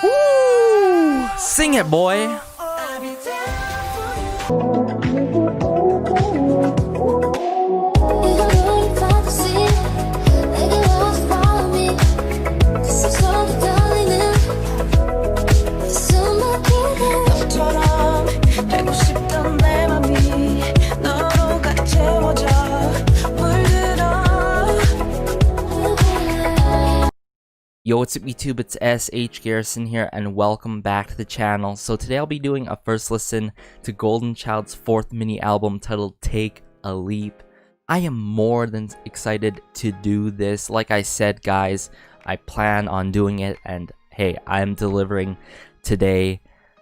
Woo! Sing it, boy. Yo, what's up YouTube, it's SH Garrison here and welcome back to the channel. So today I'll be doing a first listen to Goldenchild's 4th mini album titled Take a Leap. I am more than excited to do this. Like I said guys, I plan on doing it and hey, I'm delivering today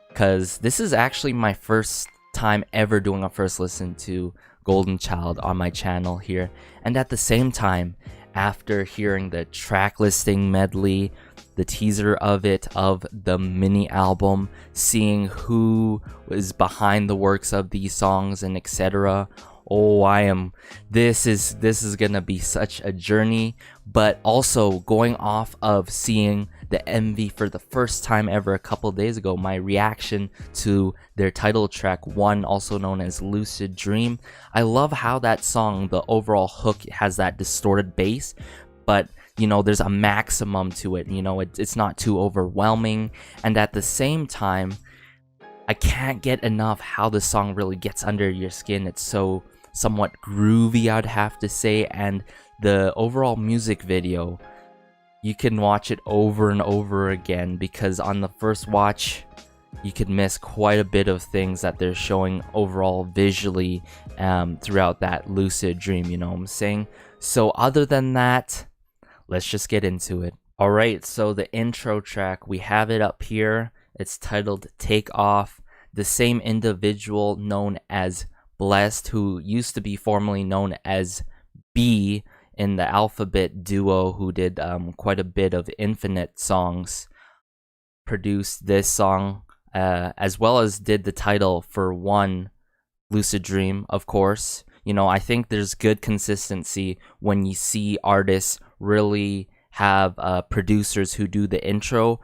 because this is actually my first time ever doing a first listen to Goldenchild on my channel here. And at the same time, after hearing the track listing medley, the teaser of it, of the mini album, seeing who is behind the works of these songs and etc. Oh, this is gonna be such a journey, but also going off of seeing the MV for the first time ever a couple days ago, my reaction to their title track 1, also known as Lucid Dream. I love how that song, the overall hook, has that distorted bass, but you know, there's a maximum to it, you know, it's not too overwhelming, and at the same time, I can't get enough how the song really gets under your skin. It's so somewhat groovy, I'd have to say, and the overall music video, you can watch it over and over again because on the first watch you could miss quite a bit of things that they're showing overall visually throughout that lucid dream, you know what I'm saying? So other than that, let's just get into it. Alright, so the intro track, we have it up here. It's titled Take Off. The same individual known as Blessed, who used to be formerly known as B in the Alphabet duo, who did quite a bit of Infinite songs, produced this song, as well as did the title for one, Lucid Dream, of course. You know, I think there's good consistency when you see artists really have producers who do the intro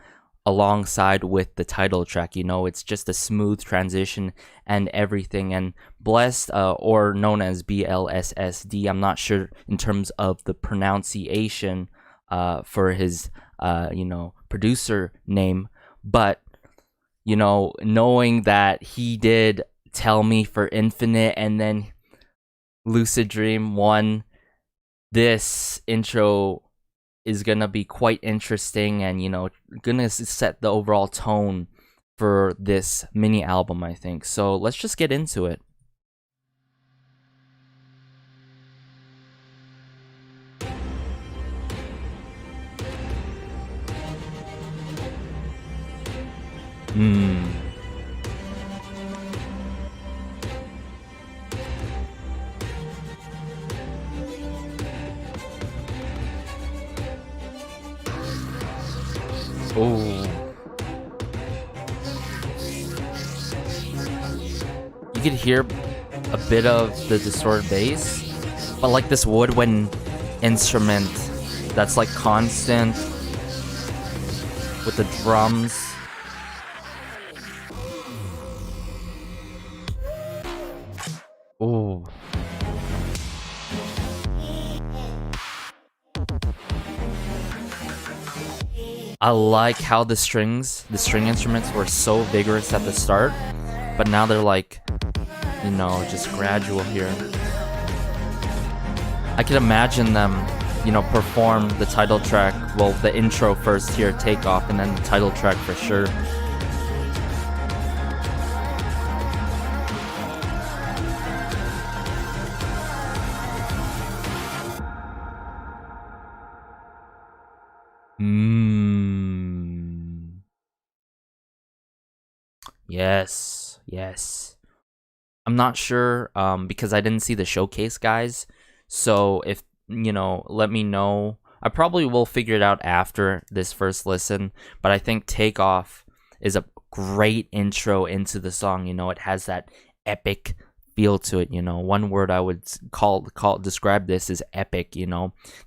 alongside with the title track. You know, it's just a smooth transition and everything. And Blessed, or known as BLSSD, I'm not sure in terms of the pronunciation for his you know, producer name, but you know, knowing that he did Tell Me for Infinite and then Lucid Dream 1, this intro is gonna be quite interesting and, you know, gonna set the overall tone for this mini album, I think. So let's just get into it. Oh, you could hear a bit of the distorted bass, but like this woodwind instrument that's like constant with the drums. Oh, I like how the string instruments were so vigorous at the start, but now they're like, you know, just gradual here. I could imagine them, you know, perform the title track, well, the intro first here, Take Off, and then the title track for sure. Yes. I'm not sure because I didn't see the showcase, guys. So if, you know, let me know. I probably will figure it out after this first listen, but I think Take Off is a great intro into the song. You know, it has that epic feel to it. One word I would describe this is epic.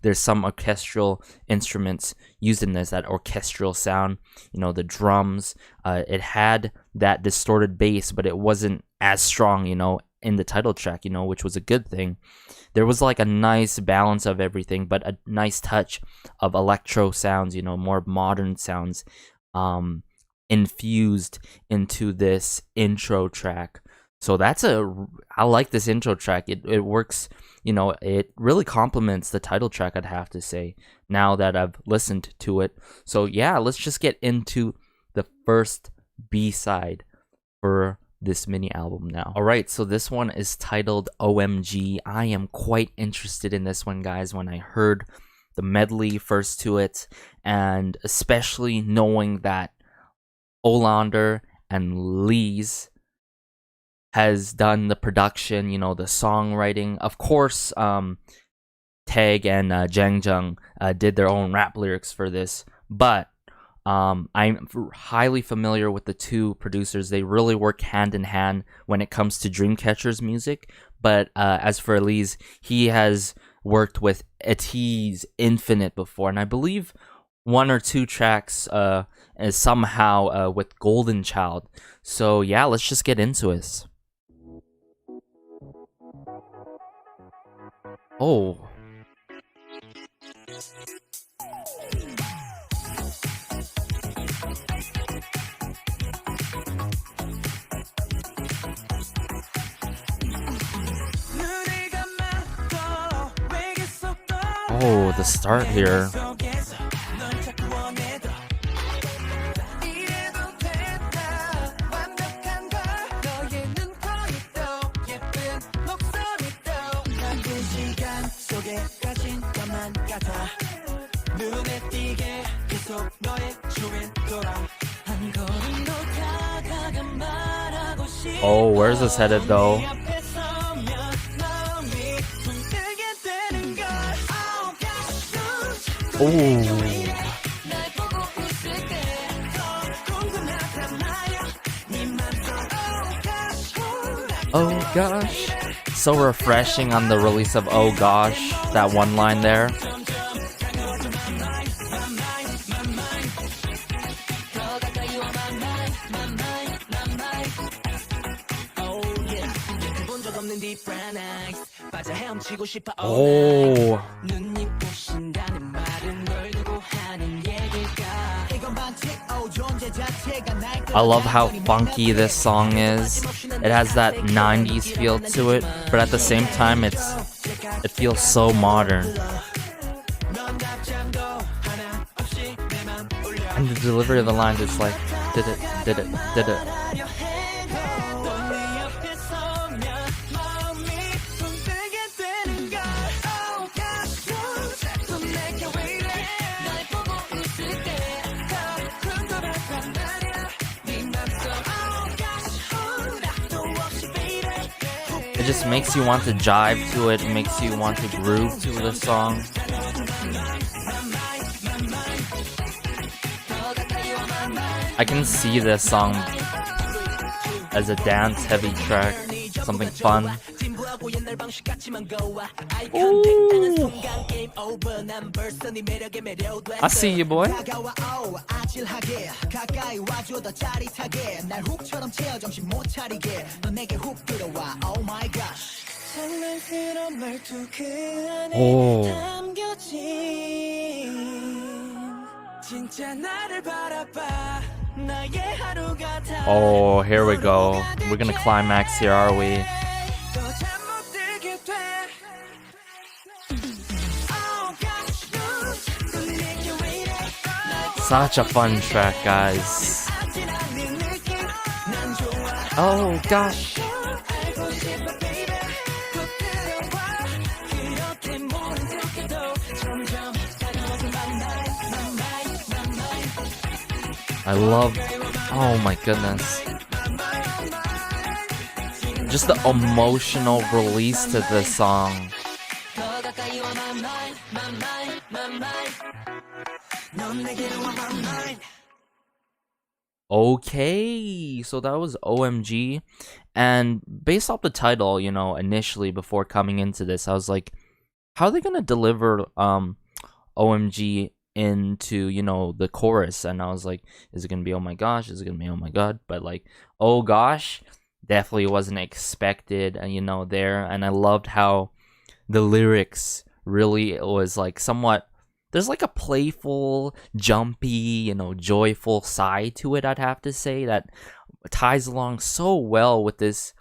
There's some orchestral instruments used in this, that orchestral sound. The drums, it had that distorted bass, but it wasn't as strong, in the title track, which was a good thing. There was like a nice balance of everything, but a nice touch of electro sounds, more modern sounds, infused into this intro track. So I like this intro track. It works, it really complements the title track, I'd have to say, now that I've listened to it. So yeah, let's just get into the first B-side for this mini album now. Alright, so this one is titled OMG. I am quite interested in this one, guys, when I heard the medley first to it, and especially knowing that Olander and Lee's has done the production, the songwriting. Of course, Taeg and Jang Jung did their own rap lyrics for this, but I'm highly familiar with the two producers. They really work hand in hand when it comes to Dreamcatcher's music. But as for Elise, he has worked with Et's Infinite before, and I believe one or two tracks is somehow with Goldenchild. So yeah, let's just get into it. Oh. Oh, the start here. Oh, where's this headed though? Oh. Oh gosh. So refreshing on the release of Oh Gosh, that one line there. Oh. I love how funky this song is. It has that 90s feel to it, but at the same time it feels so modern. And the delivery of the lines is like, did it. It just makes you want to jive to it, makes you want to groove to the song. I can see this song as a dance-heavy track, something fun. Ooh. I see you, boy. Oh, here we go. We're gonna climax here, are we? Such a fun track, guys. Oh gosh. I love, oh my goodness. Just the emotional release to this song. Okay, so that was OMG. And based off the title, you know, initially before coming into this, I was like, how are they gonna deliver OMG into, you know, the chorus? And I was like, is it gonna be oh my gosh? Is it gonna be oh my god? But like, oh gosh, definitely wasn't expected, you know, there. And I loved how the lyrics really was like somewhat, there's like a playful, jumpy, you know, joyful side to it, I'd have to say, that ties along so well with this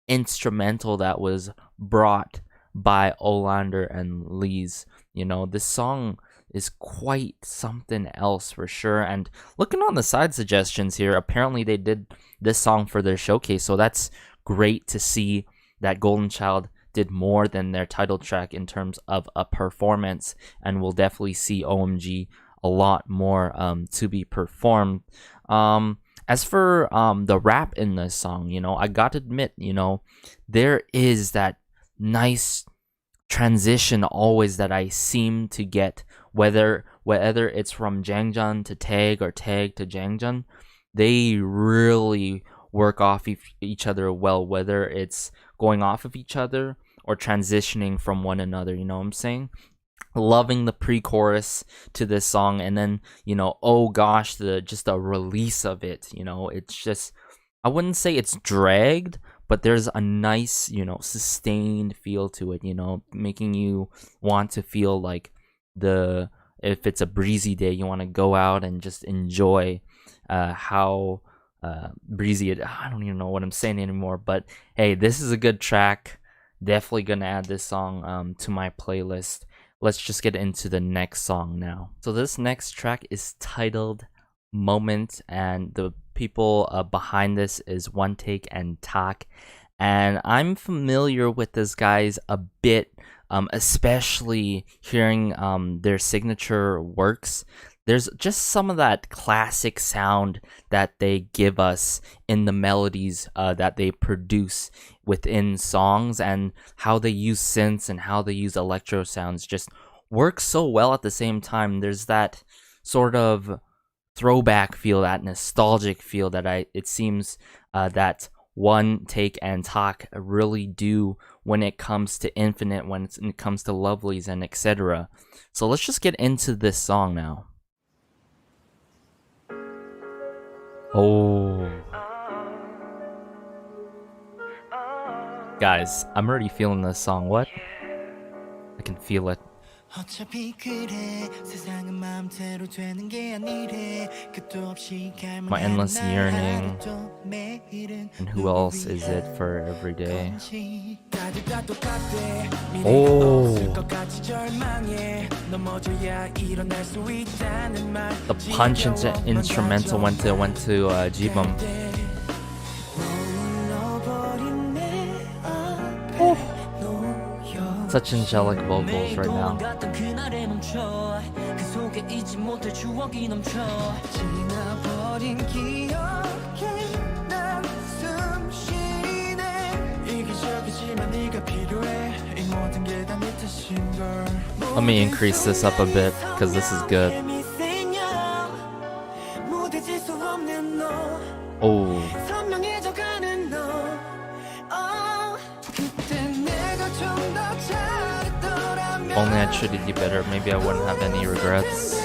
instrumental that was brought by Olander and Lees. You know, this song is quite something else for sure. And looking on the side suggestions here, apparently they did this song for their showcase, so that's great to see that Golden Child did more than their title track in terms of a performance, and we'll definitely see OMG a lot more to be performed. As for the rap in this song, you know, I got to admit, you know, there is that nice transition always that I seem to get, whether it's from Jangjun to Tag or Tag to Jangjun. They really work off each other well, whether it's going off of each other or transitioning from one another, you know what I'm saying? Loving the pre-chorus to this song, and then, you know, oh gosh, the release of it, you know, it's just, I wouldn't say it's dragged, but there's a nice, you know, sustained feel to it, you know, making you want to feel like if it's a breezy day, you want to go out and just enjoy how breezy it. I don't even know what I'm saying anymore, but hey, this is a good track. Definitely gonna add this song to my playlist. Let's just get into the next song now. So this next track is titled Moment, and the people behind this is One Take and Tak. And I'm familiar with this guys a bit, especially hearing their signature works. There's just some of that classic sound that they give us in the melodies that they produce within songs, and how they use synths and how they use electro sounds just works so well at the same time. There's that sort of throwback feel, that nostalgic feel that it seems that One Take and Tak really do when it comes to Infinite, when it comes to Lovelies and etc. So let's just get into this song now. Oh. Guys, I'm already feeling this song. What? I can feel it. My endless yearning. And who else is it for every day? Oh. The punch into instrumental went to Jibum. Oh. Such angelic vocals right now. Let me increase this up a bit, because this is good. Oh. Only I treated you better, maybe I wouldn't have any regrets.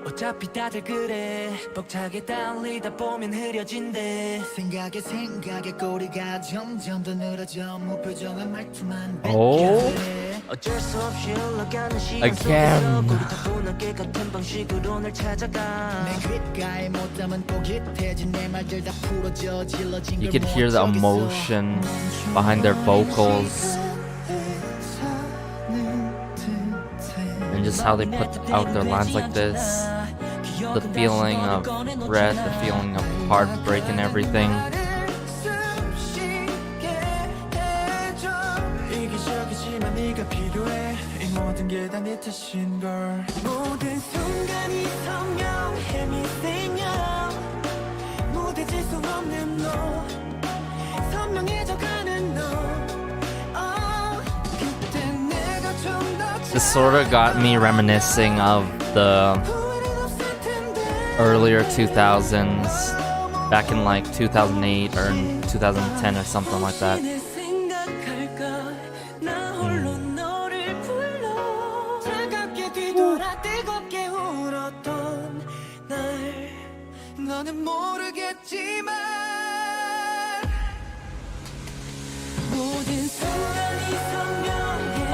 어차피 다들 그래 벅차게 달리다 보면 흐려진대 생각에 꼬리가 점점 더 늘어져 무표정한 말투만 어쩔 수 없이 흘러가는 시간 속에서 고리타분하게 같은 방식으로 널 찾아가 내 귓가에 못 담은 꼬깃해진 내 말들 다 풀어져 질러진 You could hear the emotion behind their vocals. And just how they put out their lines like this. The feeling of breath, the feeling of heartbreak and everything. This sort of got me reminiscing of the earlier 2000s, back in like 2008 or 2010 or something like that.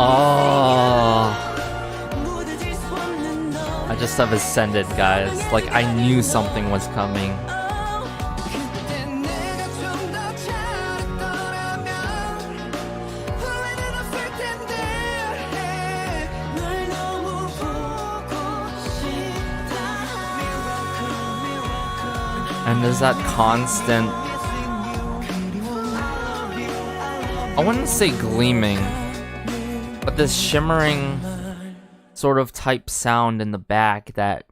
Oh, I just have ascended, guys. Like, I knew something was coming. And there's that constant, I wouldn't say gleaming, but this shimmering sort of type sound in the back that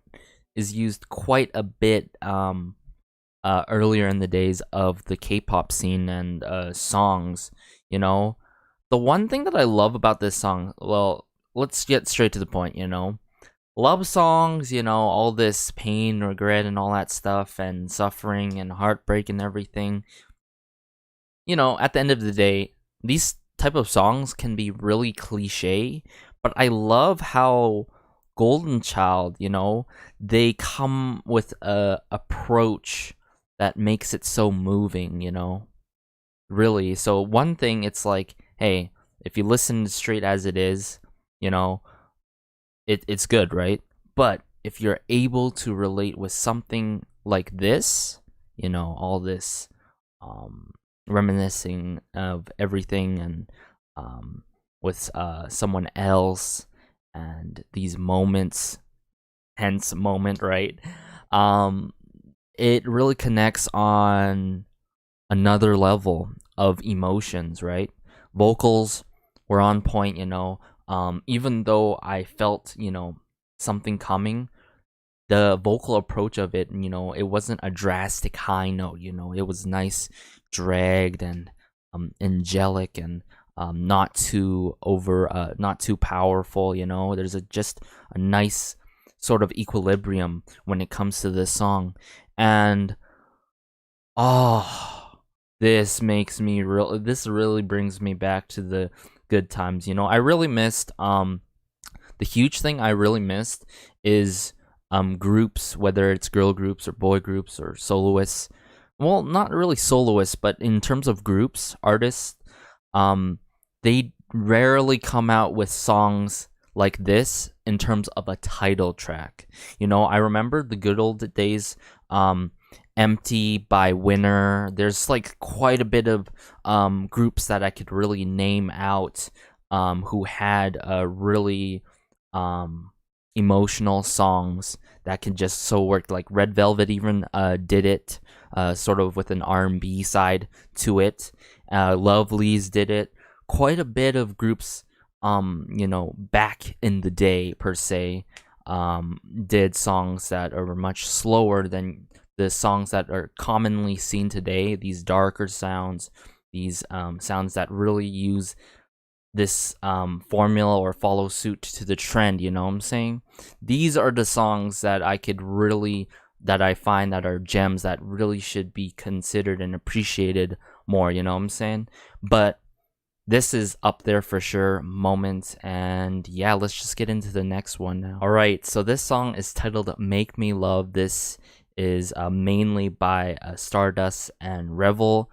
is used quite a bit earlier in the days of the K-pop scene and songs, you know. The one thing that I love about this song, well, let's get straight to the point, you know. Love songs, you know, all this pain, regret, and all that stuff, and suffering and heartbreak and everything. You know, at the end of the day, these type of songs can be really cliche, but I love how Goldenchild, you know, they come with a approach that makes it so moving, you know. Really. So one thing, it's like, hey, if you listen straight as it is, you know, it's good, right? But if you're able to relate with something like this, you know, all this reminiscing of everything and with someone else and these moments, hence moment, right? It really connects on another level of emotions, right? Vocals were on point, you know. Even though I felt, you know, something coming, the vocal approach of it, you know, it wasn't a drastic high note, you know, it was nice, dragged and angelic and not too not too powerful, you know. There's just a nice sort of equilibrium when it comes to this song. And this makes me this really brings me back to the good times, you know. I really missed the huge thing I really missed is groups, whether it's girl groups or boy groups or soloists. Well, not really soloists, but in terms of groups, artists, they rarely come out with songs like this in terms of a title track. You know, I remember the good old days, Empty by Winner. There's like quite a bit of groups that I could really name out who had really emotional songs that can just so work. Like Red Velvet even did it sort of with an R&B side to it. Lovelyz did it. Quite a bit of groups you know, back in the day per se did songs that are much slower than the songs that are commonly seen today, these darker sounds, these sounds that really use this formula or follow suit to the trend, you know what I'm saying? These are the songs that I find that are gems that really should be considered and appreciated more, you know what I'm saying? But this is up there for sure, Moment, and yeah, let's just get into the next one now. Alright, so this song is titled Make Me Love. This is mainly by Stardust and Revel.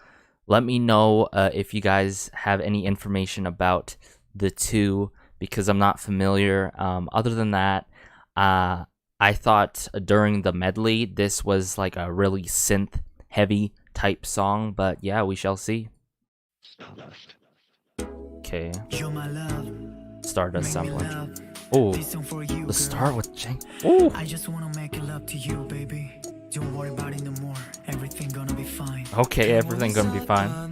Let me know if you guys have any information about the two, because I'm not familiar. Other than that, I thought during the medley this was like a really synth heavy type song, but yeah, we shall see. Okay. Stardust sampling. Oh, the start with Jang. Oh. I just wanna make love to you, baby. Don't worry about it no more. Everything gonna be fine. Okay, everything gonna be fine.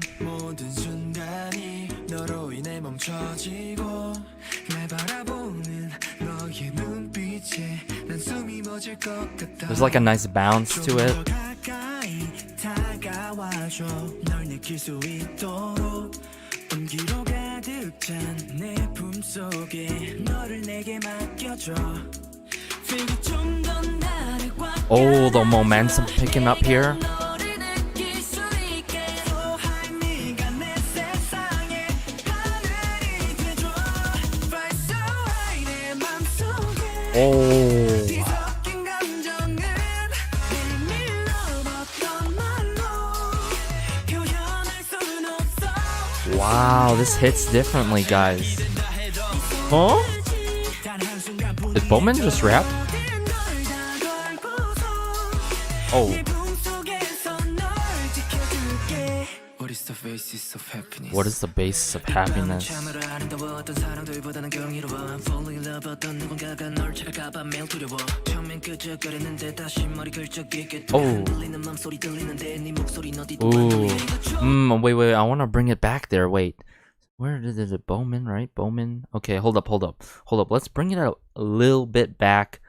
There's like a nice bounce to it. Oh, the momentum picking up here. Oh. Wow, this hits differently, guys. Huh? Did Bowman just rap? Oh. What is the basis of happiness? What is the basis of happiness? Oh. Ooh. Wait. I want to bring it back there. Wait. Where did it? Bowman, right? Bowman. Okay, hold up. Let's bring it a little bit back.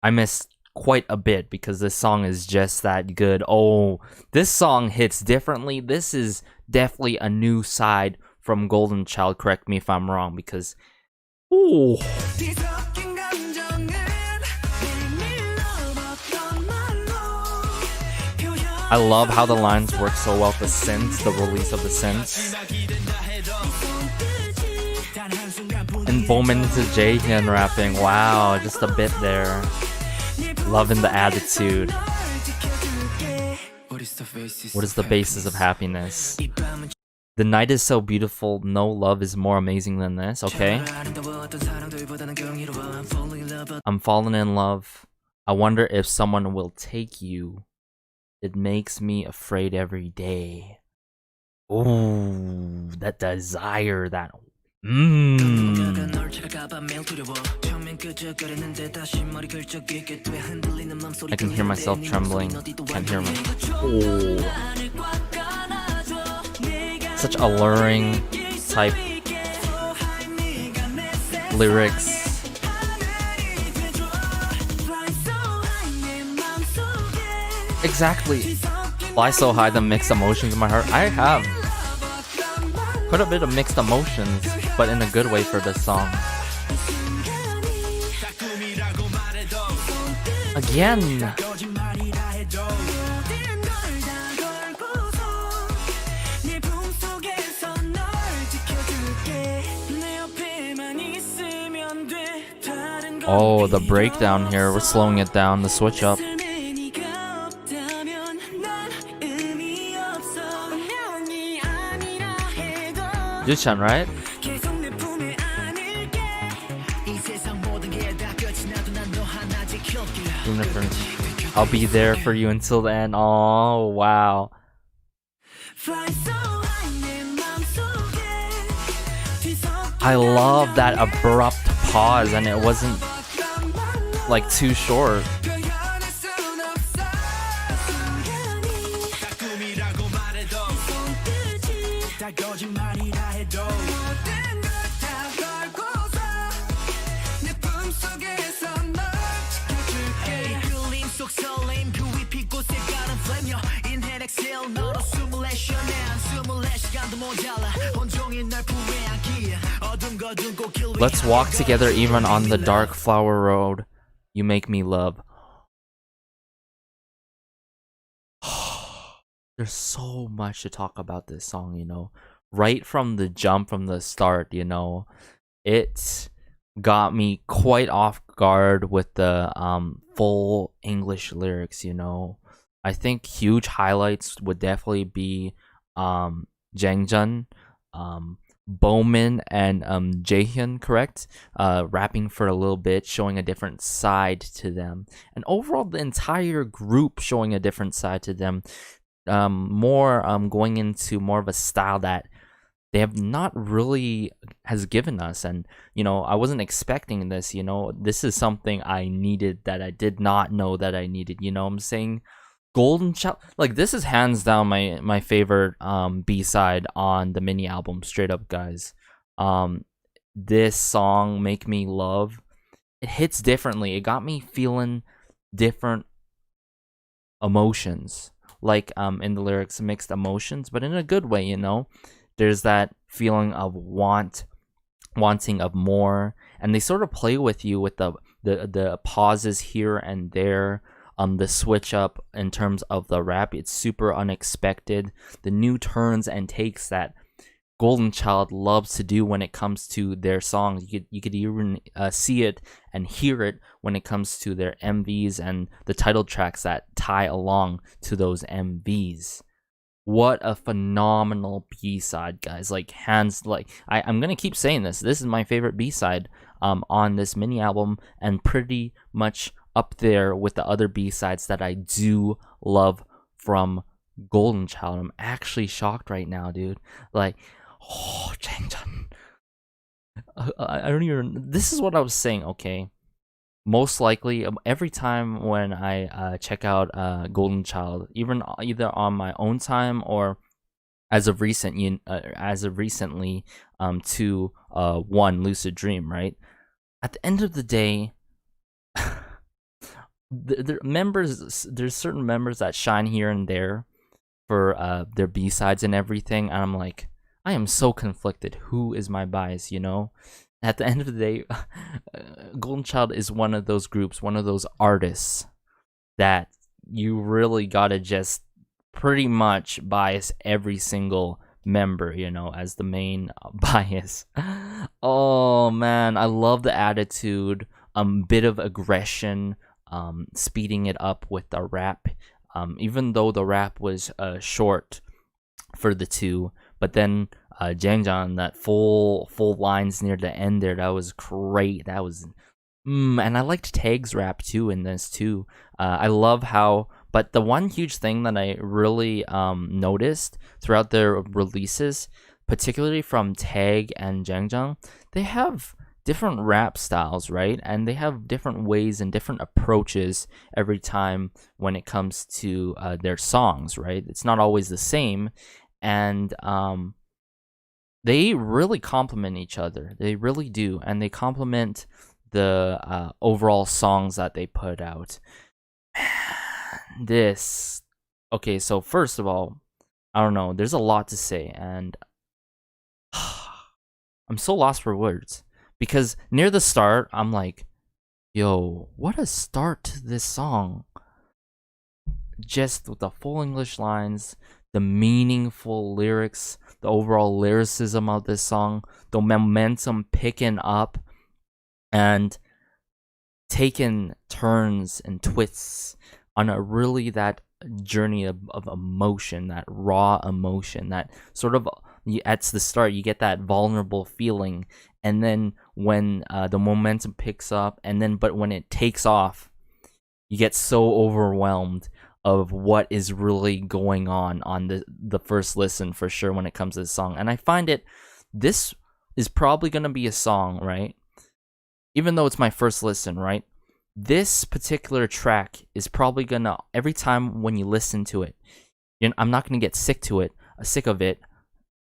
I missed quite a bit because this song is just that good. Oh, this song hits differently. This is definitely a new side from Goldenchild. Correct me if I'm wrong, because ooh. I love how the lines work so well with the synths, the release of the synths. And Bowman into Jaehyun rapping. Wow, just a bit there. Loving the attitude. What is the basis of happiness? The night is so beautiful, no love is more amazing than this, okay? I'm falling in love. I wonder if someone will take you. It makes me afraid every day. Ooh, that desire, that I can hear myself trembling. Can't hear me. Oh. Such alluring type lyrics. Exactly. Fly so high, the mixed emotions in my heart. I have quite a bit of mixed emotions, but in a good way for this song. Again. Oh, the breakdown here. We're slowing it down, the switch up. Yuchan, right? I'll be there for you until the end. Oh, wow. I love that abrupt pause, and it wasn't like too short. Let's walk together even on the dark flower road. You make me love. There's so much to talk about this song, you know. Right from the jump, from the start, you know. It got me quite off guard with the full English lyrics, you know. I think huge highlights would definitely be Jangjun, Bowman, and Jaehyun, correct? Rapping for a little bit, showing a different side to them. And overall, the entire group showing a different side to them. More going into more of a style that they have not really has given us. And, you know, I wasn't expecting this, you know. This is something I needed that I did not know that I needed, you know what I'm saying? Goldenchild, like, this is hands down my favorite B-side on the mini album, straight up, guys. This song, Make Me Love, it hits differently. It got me feeling different emotions, like in the lyrics, mixed emotions, but in a good way, you know. There's that feeling of wanting of more, and they sort of play with you with the pauses here and there. The switch up in terms of the rap, it's super unexpected. The new turns and takes that Golden Child loves to do when it comes to their songs. You could even see it and hear it when it comes to their MVs and the title tracks that tie along to those MVs. What a phenomenal B-side, guys. Like, hands, like, I'm gonna keep saying this. This is my favorite B-side on this mini album, and pretty much up there with the other B-sides that I do love from Golden Child. I'm actually shocked right now, dude. Like, oh, Jangjeon. I don't even. This is what I was saying. Okay, most likely every time when I check out Golden Child, either on my own time or as of recently to one Lucid Dream, right? At the end of the day, there's certain members that shine here and there for their B-sides and everything, and I'm like, I am so conflicted. Who is my bias, you know? At the end of the day, Golden Child is one of those groups, one of those artists that you really gotta just pretty much bias every single member, you know, as the main bias. Oh man, I love the attitude, bit of aggression, speeding it up with the rap, even though the rap was short for the two, but then Jangjeon, that full lines near the end there, that was great. That was and I liked Tag's rap too in this too. I love how, but the one huge thing that I really noticed throughout their releases, particularly from Tag and Jangjeon, they have different rap styles, right? And they have different ways and different approaches every time when it comes to their songs, right? It's not always the same, and they really complement each other. They really do, and they complement the overall songs that they put out. This, okay, so first of all, I don't know, there's a lot to say, and I'm so lost for words, because near the start, I'm like, yo, what a start to this song. Just with the full English lines, the meaningful lyrics, the overall lyricism of this song, the momentum picking up and taking turns and twists on a really that journey of emotion, that raw emotion, that sort of, at the start you get that vulnerable feeling, and then when the momentum picks up, and then but when it takes off, you get so overwhelmed of what is really going on the first listen, for sure, when it comes to this song. And I find this is probably going to be a song, right? Even though it's my first listen, right? This particular track is probably going to, every time when you listen to it, I'm not going to get sick of it,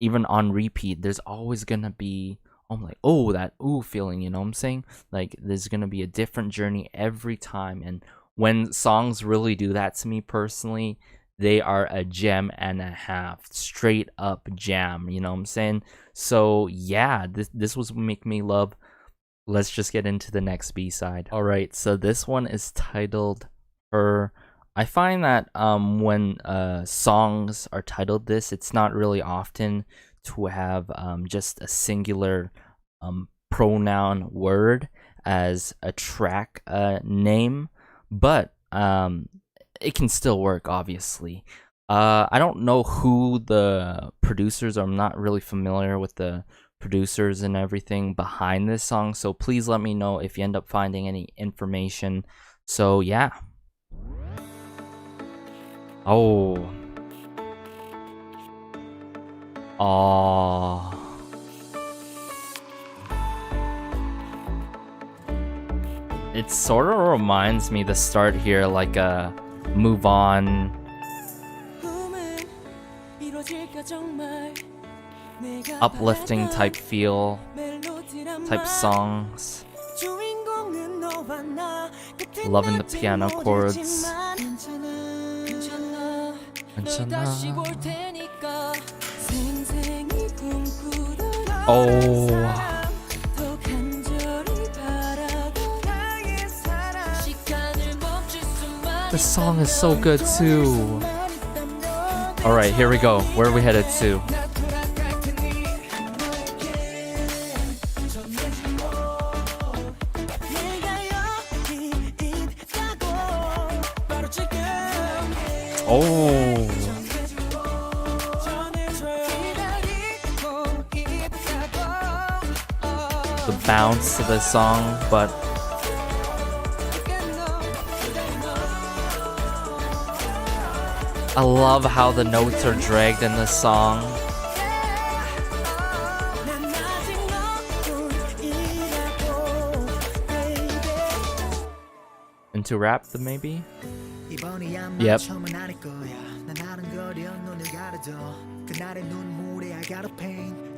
even on repeat. There's always going to be, I'm like, oh, that ooh feeling, you know what I'm saying? Like, there's going to be a different journey every time. And when songs really do that to me personally, they are a gem and a half, straight up jam, you know what I'm saying? So yeah, this was make me love. Let's just get into the next B-side. All right, so this one is titled Her. I find that when songs are titled this, it's not really often to have just a singular pronoun word as a track name, but it can still work, obviously. I don't know who the producers are. I'm not really familiar with the producers and everything behind this song, so please let me know if you end up finding any information. So yeah. Oh. It sort of reminds me, the start here, like a Move On uplifting type feel, type songs. Loving the piano chords. 괜찮아. Oh. This song is so good too. Alright, here we go. Where are we headed to? Oh. The bounce to this song, but I love how the notes are dragged in this song. Into rap, maybe? Yep.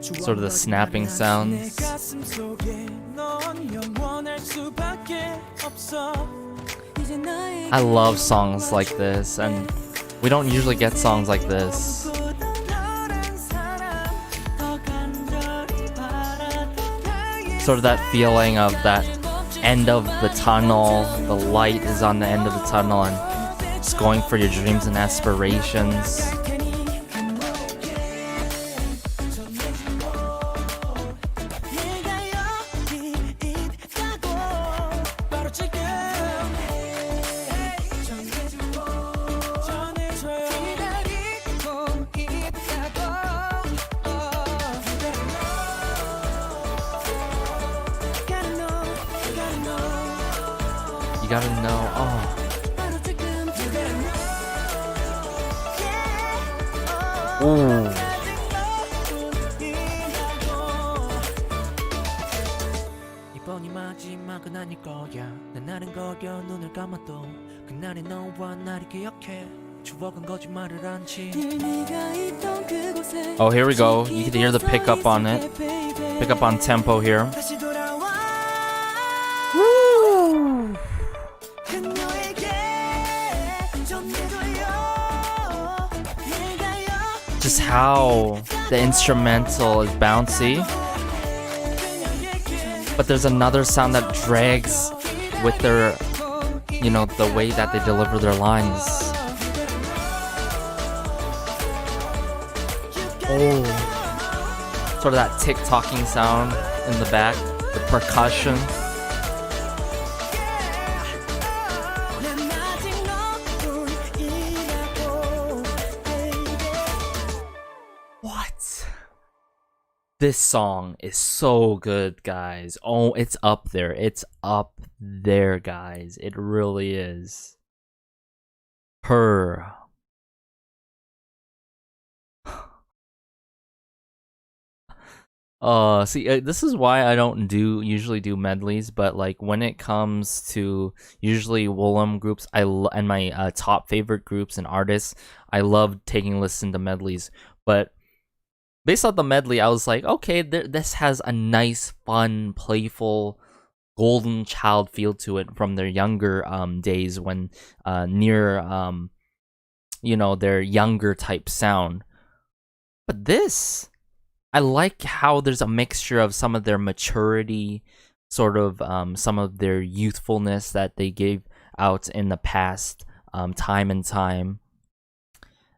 Sort of the snapping sounds. I love songs like this, and we don't usually get songs like this. Sort of that feeling of that end of the tunnel, the light is on the end of the tunnel, and just going for your dreams and aspirations. You gotta know, oh. Ooh. 이번이 마지막은 아닐 거야. 난 나른거려 눈을 감아도 그날의 너와 나를 기억해. 추억은 거짓말을 않지. Oh, here we go. You can hear the pickup on it. Pick up on tempo here. Woo! Just how the instrumental is bouncy, but there's another sound that drags with their, you know, the way that they deliver their lines. Oh, sort of that tick-tocking sound in the back, the percussion. What? This song is so good, guys. Oh, it's up there. It's up there, guys. It really is. Her. This is why I don't usually do medleys, but like when it comes to usually Woollim groups, and my top favorite groups and artists, I love taking listen to medleys. But based on the medley, I was like, okay, this has a nice, fun, playful, golden child feel to it from their younger days when near you know, their younger type sound. But this, I like how there's a mixture of some of their maturity, sort of some of their youthfulness that they gave out in the past, time and time.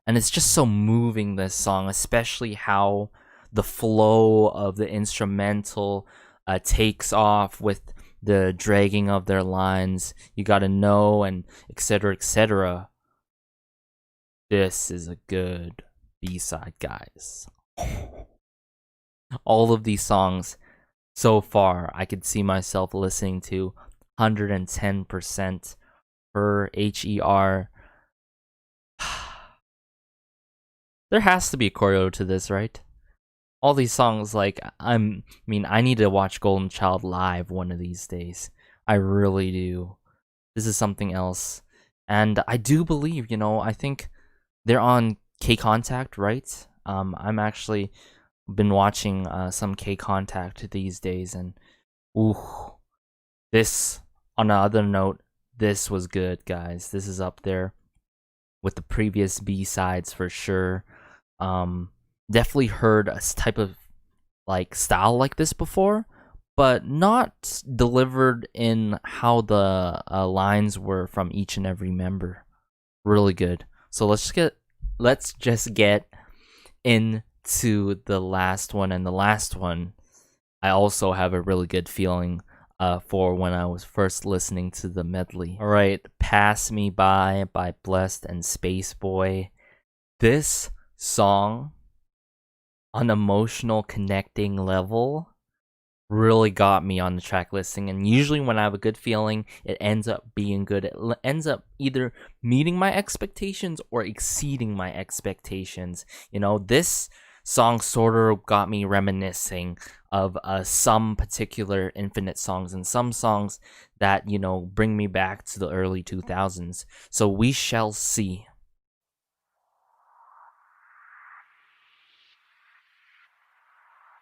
And it's just so moving, this song, especially how the flow of the instrumental takes off with the dragging of their lines. You gotta know, and etc., etc. This is a good B-side, guys. All of these songs so far, I could see myself listening to 110% per HER. There has to be a choreo to this, right? All these songs, like, I need to watch Golden Child live one of these days. I really do. This is something else. And I do believe, you know, I think they're on K-Contact, right? I'm actually been watching some K-Contact these days, and ooh, this, on another note, this was good, guys. This is up there with the previous B-sides for sure. Definitely heard a type of like style like this before, but not delivered in how the lines were from each and every member. Really good. So let's just get into the last one, and the last one I also have a really good feeling for when I was first listening to the medley. All right, Pass Me by Blessed and Space Boy. This song on emotional connecting level really got me on the track listing, and usually when I have a good feeling, it ends up being good. It ends up either meeting my expectations or exceeding my expectations. You know, this song sort of got me reminiscing of some particular Infinite songs, and some songs that, you know, bring me back to the early 2000s. So we shall see.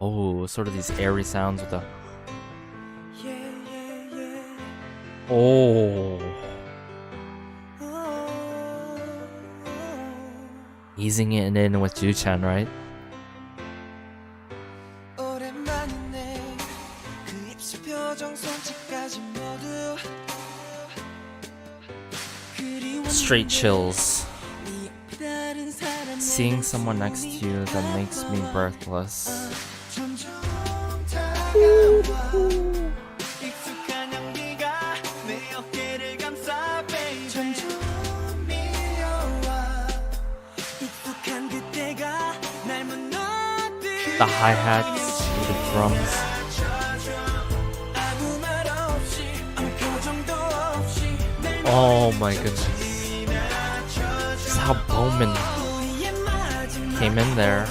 Oh, sort of these airy sounds with the... Oh. Easing it in with Ju-chan, right? Straight chills. Seeing someone next to you that makes me breathless. The hi-hats, the drums. Oh my goodness. This is how Bowman came in there.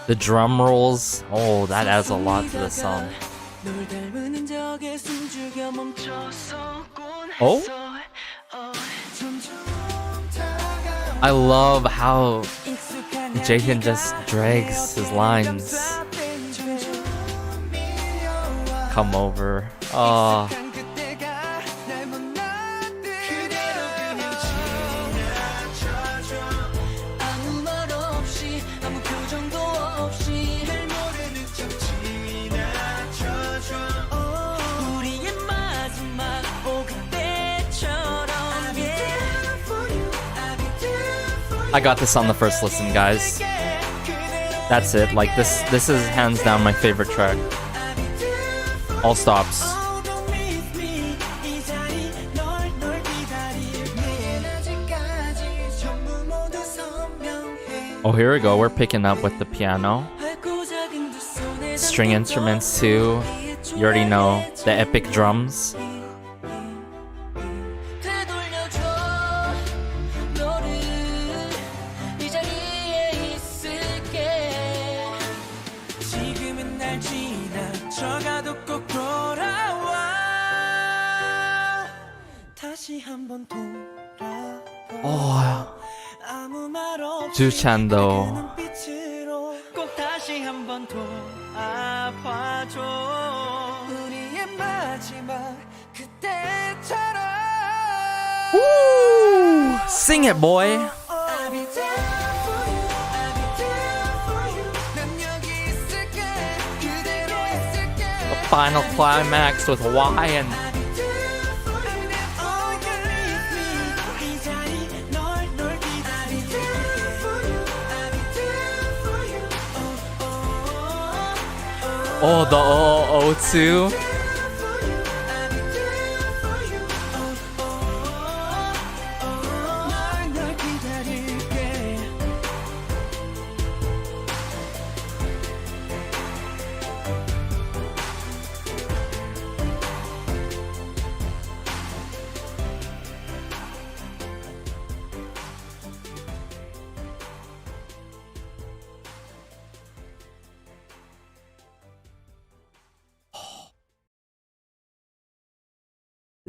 The drum rolls, oh, that adds a lot to the song. Oh? I love how Jaehyun just drags his lines. Come over. Oh. I got this on the first listen, guys. That's it. Like this is hands down my favorite track. All stops. Oh, here we go. We're picking up with the piano. String instruments too. You already know the epic drums. Oh, Ju-chan though. Woo! Sing it, boy. The final climax with Y and oh, the 002.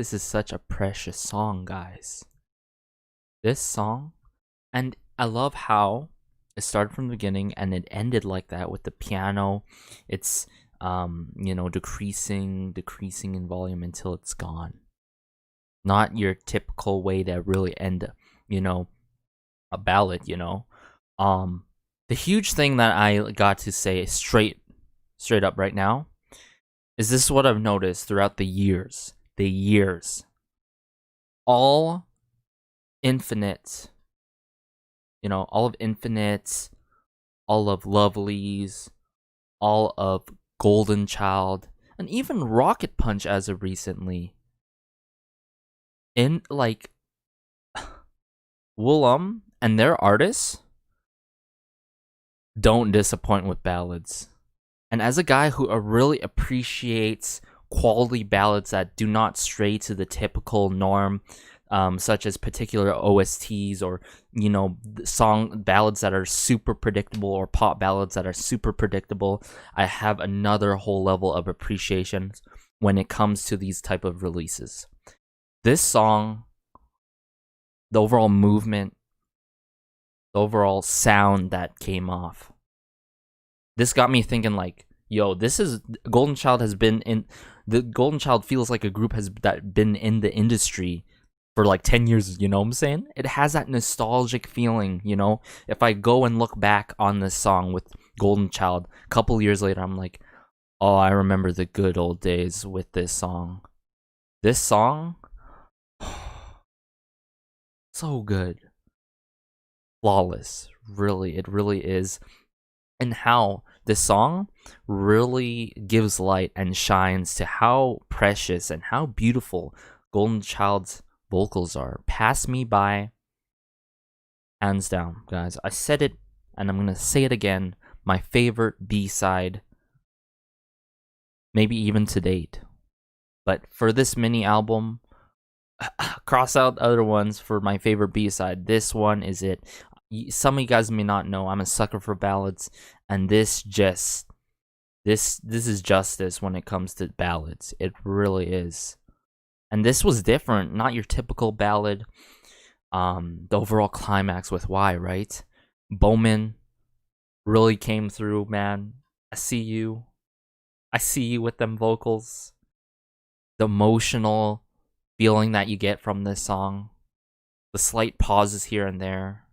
This is such a precious song, guys. This song, and I love how it started from the beginning and it ended like that with the piano. It's decreasing in volume until it's gone. Not your typical way to really end, a ballad, The huge thing that I got to say straight up right now is this is what I've noticed throughout the years. All Infinite, all of Infinite, all of Lovelies, all of Goldenchild, and even Rocket Punch as of recently. In like Woollim and their artists don't disappoint with ballads. And as a guy who really appreciates quality ballads that do not stray to the typical norm, such as particular OSTs or song ballads that are super predictable or pop ballads that are super predictable, I have another whole level of appreciation when it comes to these type of releases. This song, the overall movement, the overall sound that came off, this got me thinking like, yo, this is Goldenchild feels like a group that been in the industry for like 10 years, you know what I'm saying? It has that nostalgic feeling, If I go and look back on this song with Goldenchild, a couple years later, I'm like, oh, I remember the good old days with this song. This song, so good. Flawless, really, it really is. And how this song really gives light and shines to how precious and how beautiful Goldenchild's vocals are. Pass Me By, hands down, guys. I said it and I'm gonna say it again. My favorite B-side, maybe even to date. But for this mini album, cross out other ones for my favorite B-side. This one is it. Some of you guys may not know I'm a sucker for ballads, and this is justice when it comes to ballads. It really is. And this was different, not your typical ballad. The overall climax with Why, right? Bowman really came through, man. I see you with them vocals. The emotional feeling that you get from this song. The slight pauses here and there.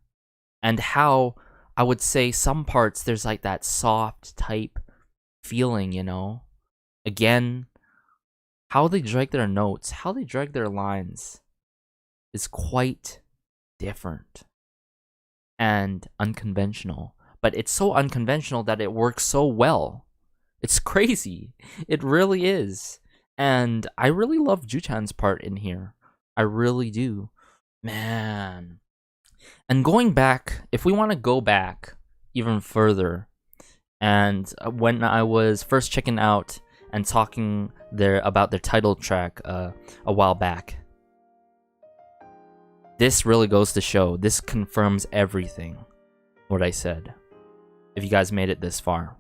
And how, I would say, some parts there's like that soft type feeling, Again, how they drag their notes, how they drag their lines is quite different and unconventional. But it's so unconventional that it works so well. It's crazy. It really is. And I really love Juchan's part in here. I really do. Man. And going back, if we want to go back even further, and when I was first checking out and talking about their title track a while back, this really goes to show, this confirms everything what I said. If you guys made it this far,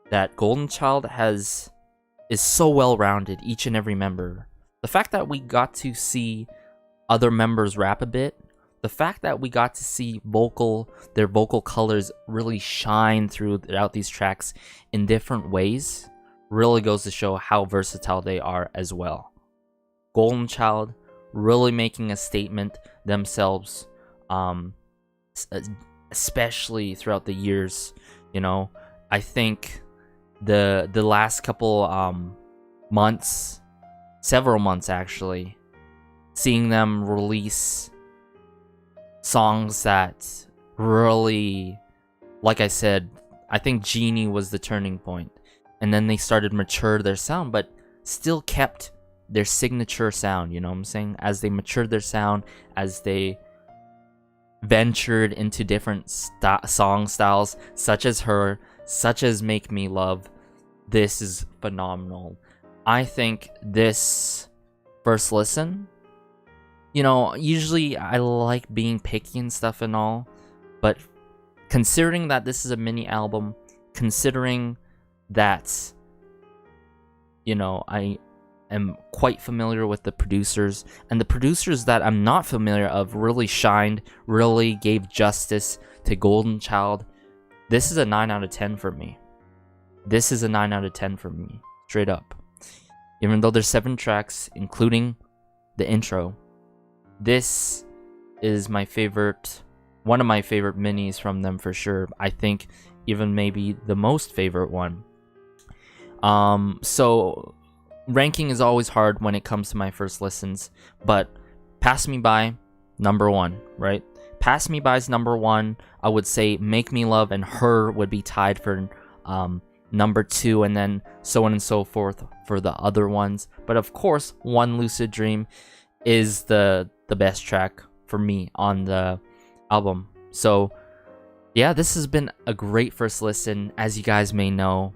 that Goldenchild is so well-rounded, each and every member. The fact that we got to see other members rap a bit, the fact that we got to see their vocal colors really shine throughout these tracks in different ways really goes to show how versatile they are as well. Goldenchild really making a statement themselves, especially throughout the years. I think the last couple months, several months actually, seeing them release songs that really, like I said, I think Genie was the turning point. And then they started mature their sound, but still kept their signature sound, you know what I'm saying? As they matured their sound, as they ventured into different song styles, such as Her, such as Make Me Love, this is phenomenal. I think this first listen, usually I like being picky and stuff and all, but considering that this is a mini album, considering that, am quite familiar with the producers, and the producers that I'm not familiar of really shined, really gave justice to Golden Child. This is a 9 out of 10 for me. This is a 9 out of 10 for me, straight up. Even though there's 7 tracks, including the intro, this is my favorite, one of my favorite minis from them for sure. I think even maybe the most favorite one. So ranking is always hard when it comes to my first listens, but Pass Me By, number 1, right? Pass Me By is number 1. I would say Make Me Love and Her would be tied for number 2, and then so on and so forth for the other ones. But of course, One Lucid Dream is the best track for me on the album. So yeah, this has been a great first listen. As you guys may know,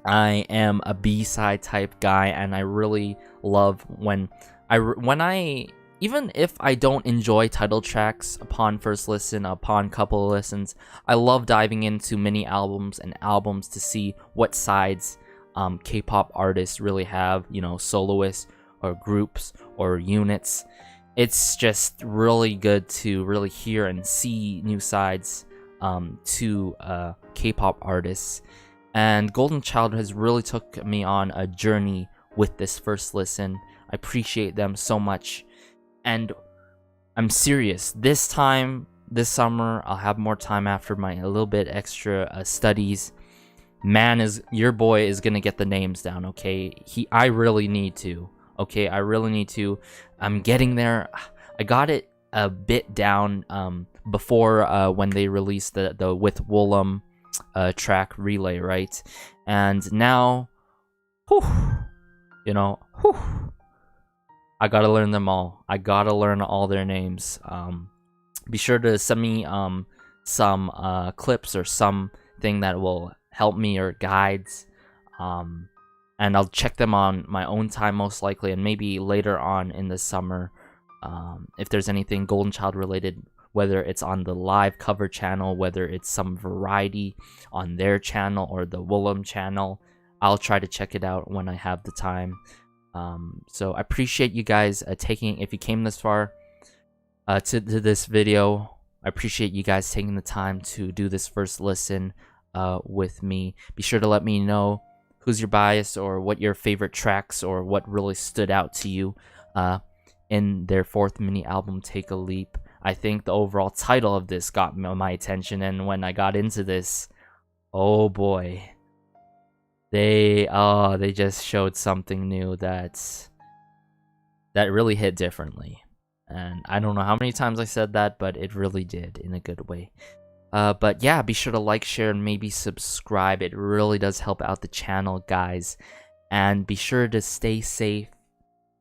I am a B-side type guy, and I really love when I even if I don't enjoy title tracks upon first listen, upon couple of listens, I love diving into mini albums and albums to see what sides K-pop artists really have, you know, soloists or groups or units. It's just really good to really hear and see new sides to K-pop artists. And Golden Child has really took me on a journey with this first listen. I appreciate them so much. And I'm serious. This summer, I'll have more time after my a little bit extra studies. Man, your boy is gonna get the names down. Okay, I really need to. Okay, I really need to. I'm getting there. I got it a bit down before when they released the with Woollim track Relay, right? And now, I gotta learn them all. I gotta learn all their names. Be sure to send me some clips or something that will help me, or guides, and I'll check them on my own time most likely, and maybe later on in the summer, if there's anything Golden Child related, whether it's on the live cover channel, whether it's some variety on their channel or the Woollim channel, I'll try to check it out when I have the time. So I appreciate you guys taking, if you came this far to this video, I appreciate you guys taking the time to do this first listen with me. Be sure to let me know who's your bias, or what your favorite tracks, or what really stood out to you in their 4th mini album, Take a Leap. I think the overall title of this got my attention, and when I got into this, oh boy, they just showed something new that really hit differently. And I don't know how many times I said that, but it really did in a good way. But yeah, be sure to like, share, and maybe subscribe. It really does help out the channel, guys. And be sure to stay safe,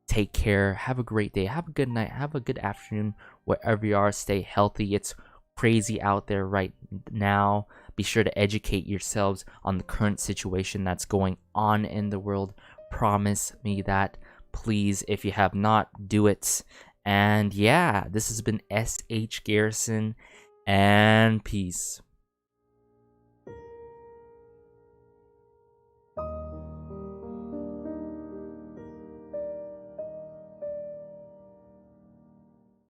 take care, have a great day, have a good night, have a good afternoon, wherever you are. Stay healthy. It's crazy out there right now. Be sure to educate yourselves on the current situation that's going on in the world. Promise me that, please. If you have not, do it. And yeah, this has been SH Garrison, and peace.